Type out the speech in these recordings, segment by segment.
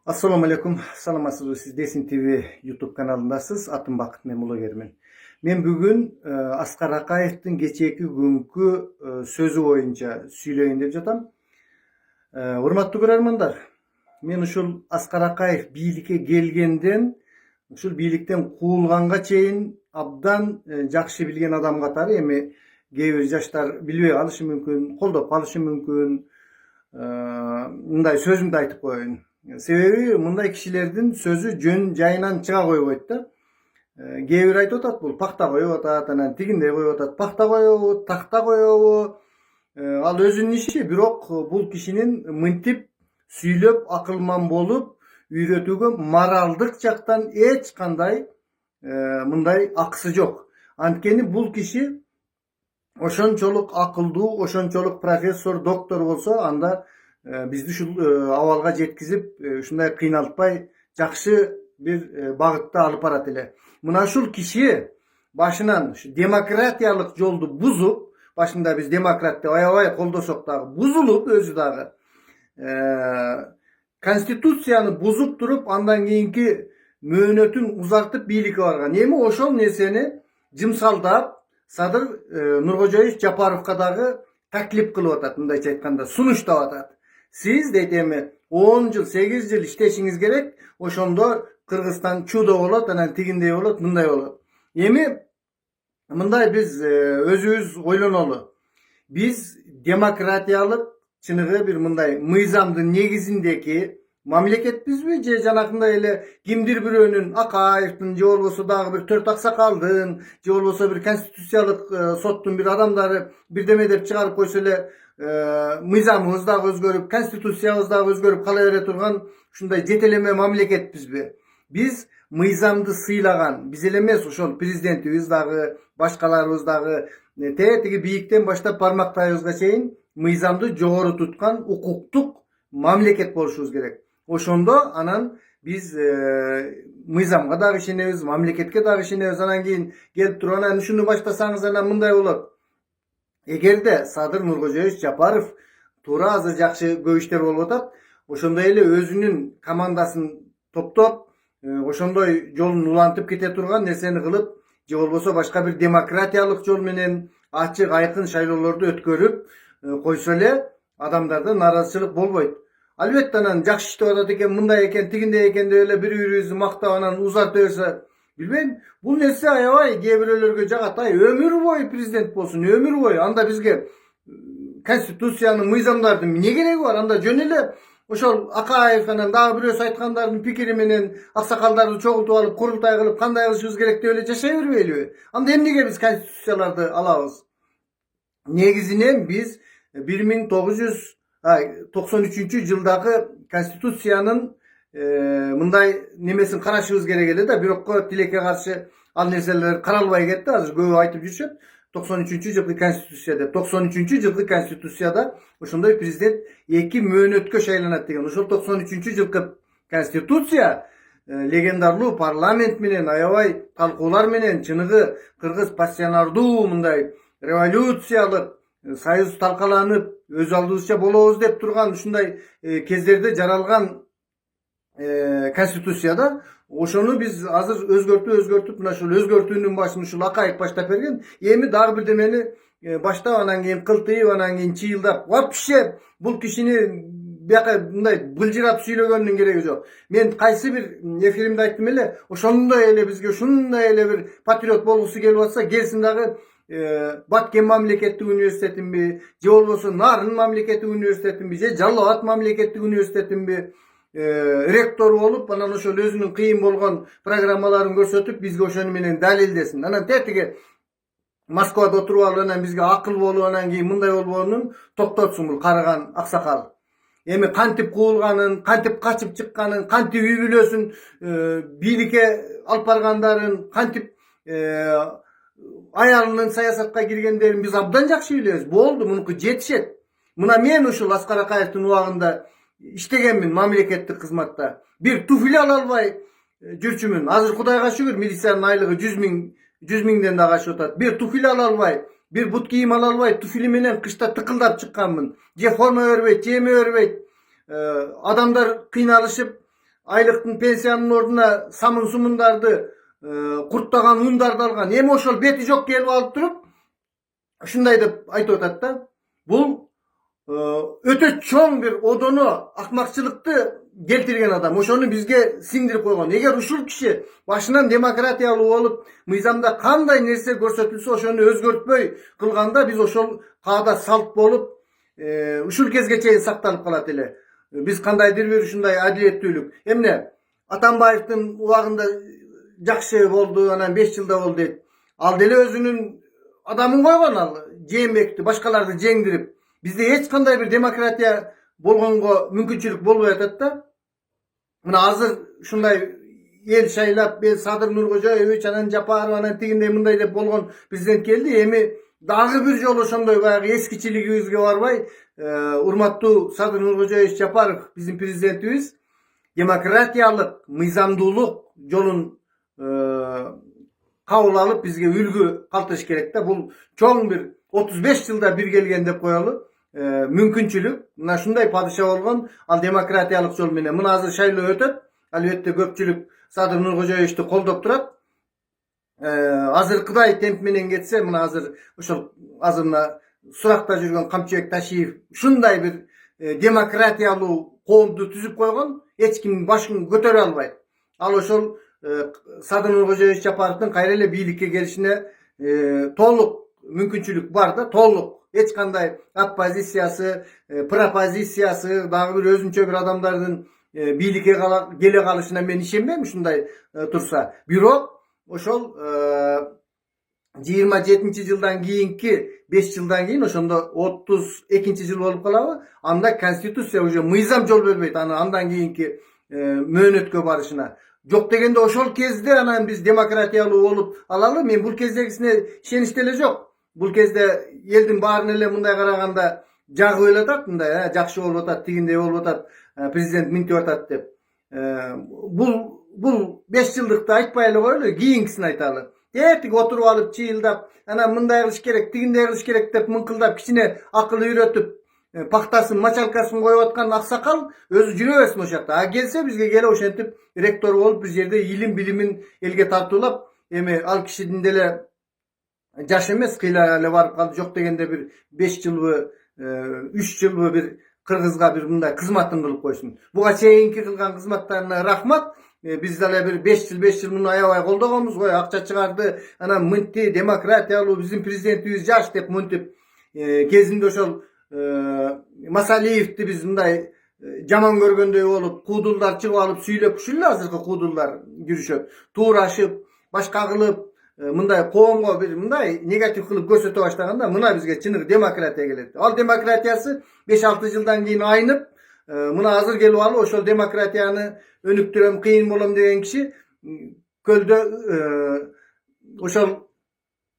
Assalamu alaikum. Salamasызбы. Siz Desin TV YouTube kanalındasınız. Atım Bakıt men blogermin. Men bugün Askar Akayev'tin geçeki günkü sözü boyunca söyleyin dep jatam. Hurmatly görermanlar. Men uşul Askar Akayev biylike gelgenden, uşul biylикten kuulганга чейин abdan jakşı bilgen adam katары. Эми кээ бир жаштар билбей калышы мүмкүн, колдоп калышы мүмкүн. Мындай сөзүмдү айтып коеюн. Себеbi мындай кишилердин сөзү жөн жайынан чыга койбойт да. Кээ бир айтып атат, бул пакта коюп атат, анан тигиндей коюп атат. Пакта коебу, такта коебу. Ал өзүнүн иши, бирок бул кишинин мынтип сүйлөп акылман болуп үйрөтүүгө моралдык жактан эч кандай мындай акысы жок. Анткени бул киши ошончолук акылдуу, ошончолук профессор, доктор болсо, анда бизди ушул абалга жеткизип, ушундай кыйналтпай, жакшы бир багытта алып барат эле. Мына ушул киши башынан демократиялык жолду бузуп, башында биз демократ деп аябай колдосок дагы, бузулуп өзү дагы конституцияны бузуп туруп, андан кийинки мөөнөтүн узартып бийликке барган. Эми ошол нерсени жымсалдап Садыр Нуркожоевич Жапаровго дагы таклип кылып атат, мындайча айтканда сунуштап атат. Сиз дейт эми 10 жыл, 8 жыл иштешиңиз керек, ошондо Кыргызстан чудо болот, анан тигиндей болот, мындай болот. Эми мындай биз өзүбүз ойлонолу. Биз демократиялык чыныгы бир мындай мыйзамдын негизиндеги мамлекетпизби, же жанакындай эле кимдир бирөөнүн, Акаевдин же болбосо дагы бир төрт аксакалдын, же болбосо бир конституциялык соттун бир адамдары бирдеме деп чыгарып койсо эле мыйзамыбыз дагы өзгөрүп, конституциябыз дагы өзгөрүп кала бере турган ушундай жетелеме мамлекетпизби? Биз мыйзамды сыйлаган, биз эле эмес, ошол президентибиз дагы, башкаларыбыз дагы тиги бийиктен баштап бармактайыбызга чейин мыйзамды жогору туткан укуктук мамлекет болушубуз керек. Ошондо анан биз мыйзамга дагы ишенебиз, мамлекетке дагы ишенебиз. Анан кийин келип туруп анан ушуну баштасаңыз анан мындай болот. Эгерде Садыр Нуркожоевич Жапаров туура азыр жакшы көп иштер болуп атат, ошондой эле өзүнүн командасын топтоп, ошондой жолун улантып кете турган нерсени кылып, же болбосо башка бир демократиялык жол менен ачык айкын шайлоолорду өткөрүп койсо эле адамдарда нааразычылык болбойт. Албетте анан жакшы иштеп атат экен, мындай экен, тигиндей экен деп эле бири-бирибизди мактап анан узарта берсе, билбейм, бул нерсе аябай кээ бирөөлөргө жагат. Өмүр бою президент болсун, өмүр бою. Анда бизге конституциянын, мыйзамдардын эмне кереги бар? Анда жөн эле ошол Акаев анан дагы бирөөсү айткандардын пикири менен аксакалдарды чогултуп алып, курултай кылып, кандай кылышыбыз керек деп эле жашай бербейлиби? Анда эмнеге биз конституцияларды алабыз? Негизинен биз 1993 жылдагы конституциянын мындай немесин карашыбыз керек эле да, бирокко тилекке каршы ал нерселер каралбай кетти. Азыр көбү айтып жүрүшөт 93 жылкы конституция деп. 93 жылкы конституцияда ошондой президент 2 мөөнөткө шайланат деген. Ошол 93 жылкы конституция легендарлуу парламент менен, аябай талкуулар менен, чыныгы кыргыз пассионардуу мындай революциялык союз талкаланып, өз алдыбызча болобуз деп турган ушундай кездерде жаралган конституцияда ошону биз азыр өзгөртүп, мына ушул өзгөртүүнүн башын ушул Акаев баштап берген. Эми дагы бирдемени баштап, анан кийин кылтыйып, анан кийин чыйылдап, вообще бул кишини бияка мындай былжырап сүйлөгөнүн кереги жок. Мен кайсы бир эфиримде айттым эле, ошондой эле бизге ушундай эле бир патриот болгусу келип атса, келсин дагы Баткен мамлекеттик университетинби, же болбосо Нарын мамлекеттик университетинби, же Жалал Абад мамлекеттик университетинби ректор болуп, анан ошол өзүнүн кыйын болгон программаларын көрсөтүп, бизге ошону менен далилдесин. Анан тетиги Москвада отуруп алып, анан бизге акыл болуп, анан кийин мындай болбоонун токтотсун бул карыган аксакал. Эми кантип куулганын, кантип качып чыкканын, кантип үй бүлөсүн бийликке алып баргандарын, кантип аялынын саясатка киргендерин биз абдан жакшы билебиз. Болду, мунуку жетишет. Мына мен ушул Аскар Акаевдин убагында иштегенмин мамлекеттик кызматта. Бир туфли ала албай жүрчүмүн. Азыр Кудайга шүгүр, милициянын айлыгы 100 миңден да ашып атат. Бир туфли ала албай, бир бут кийим ала албай, туфли менен кышта тыкылдап чыкканмын. Же форма бербейт, же эме бербейт. Адамдар кыйналышып, айлыктын пенсиянын ордуна самын сумундарды курттаган ундарды алган эми ошол бети жок келип алып туруп ушундай деп айтып атат да. Бул өтө чоң бир одону акмакчылыкты келтирген адам. Ошону бизге сиңдирип койгон. Эгер ушул киши башынан демократиялуу болуп, мыйзамда кандай нерсе көрсөтүлсө ошону өзгөртпөй кылганда биз ошол каада салт болуп, ушул кезге чейин сакталып калат эле. Биз кандайдыр бир ушундай адилеттүүлүк. Эмне Атамбаевдин убагында жакшы болду, анан 5 жылда болду дейт. Ал деле өзүнүн адамын койгон, ал жээнбекти, башкаларды жеңдирип. Бизде эч кандай бир демократия болгонго мүмкүнчүлүк болбой атат да. Мына азыр ушундай эл шайлап, Садыр Нуркожоевич, анан Жапаров, анан тигиндей мындай деп болгон президент келди. Эми дагы бир жолу ошондой баягы эскичилигибизге барбай, урматтуу Садыр Нуркожоевич Жапаров биздин президентибиз демократиялык, мыйзамдуулук жолун кабыл алып бизге үлгү калтырыш керек да. Бул чоң бир 35 жылда бир келген деп коелу мүмкүнчүлүк. Мына ушундай падыша болгон, ал демократиялык жол менен. Мына азыр шайлоо өтөт. Албетте көпчүлүк Садыр Нуркожоевичти колдоп турат. Азыркыдай темп менен кетсе, мына азыр ошол мына суракта жүргөн Камчыбек Ташиев ушундай бир демократиялуу коомду түзүп койгон, эч ким башын көтөрө албайт. Ал ошол Садыр Нуркожоевич Жапаровдун кайра эле бийликке келишине толук мүмкүнчүлүк бар да, толук. Эч кандай оппозициясы, пропозициясы, дагы бир өзүнчө бир адамдардын бийликке келе калышына мен ишенбейм ушундай турса. Бирок ошол 27 жылдан кийинки 5 жылдан кийин ошондо 32 жыл болуп калабы, анда конституция уже мыйзам жол бербейт андан кийинки мөөнөткө барышына. Жок дегенде ошол кезде анан биз демократиялуу болуп алалы. Мен бул кездегисине ишенич деле жок. Бул кезде элдин баарын эле мындай караганда жагып элатат, мындай жакшы болуп атат, тигиндей болуп атат, президент минтип атат деп. Бул 5 жылдыкты айтпай эле коелу, кийинкисин айталы. Тетиги отуруп алып чыйылдап, анан мындай кылыш керек, тигиндей кылыш керек деп мыңкылдап кичине акыл үйрөтүп, пахтасын, мачалкасын коюп аткан аксакал өзү жүрө берсин ошол жакта. А келсе бизге келе ошентип ректор болуп бир жерде илим билимин элге тартуулап, эми ал кишидин деле жаш эмес, кыйла эле барып калды. Жок дегенде бир 5 жылбы, 3 жылбы бир кыргызга бир мындай кызматын кылып койсун. Буга чейинки кылган кызматтарына рахмат. Биз деле бир 5 жыл муну аябай колдогонбуз го, акча чыгарды, анан мынтти демократиялуу биздин президентибиз жаш деп мынтип. Кезинде ошол Масалиевди биз мындай жаман көргөндөй болуп, куудулдар чыгып алып сүйлөп, ушул эле азыркы куудулдар жүрүшөт. Туурашып, башка кылып, мындай коомго бир мындай негатив кылып көрсөтө баштаганда мына бизге чыныгы демократия келет. Ал демократиясы 5-6 жылдан кийин айнып, мына азыр келип алып ошол демократияны өнүктүрөм, кыйын болом деген киши көлдө ошол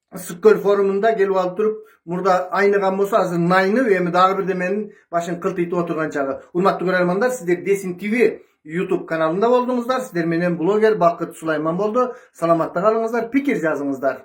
Ысык-Көл форумунда келип алып туруп, мурда айныган болсо азыр найнып, эми дагы бирдеменин башын кылтыйтып отурган чагы. Урматтуу көрөрмандар, сиздер Десин ТВ YouTube каналында болдуңуздар. Сиздер менен блогер Бакыт Сулайман болду. Саламатта калыңыздар, пикир жазыңыздар.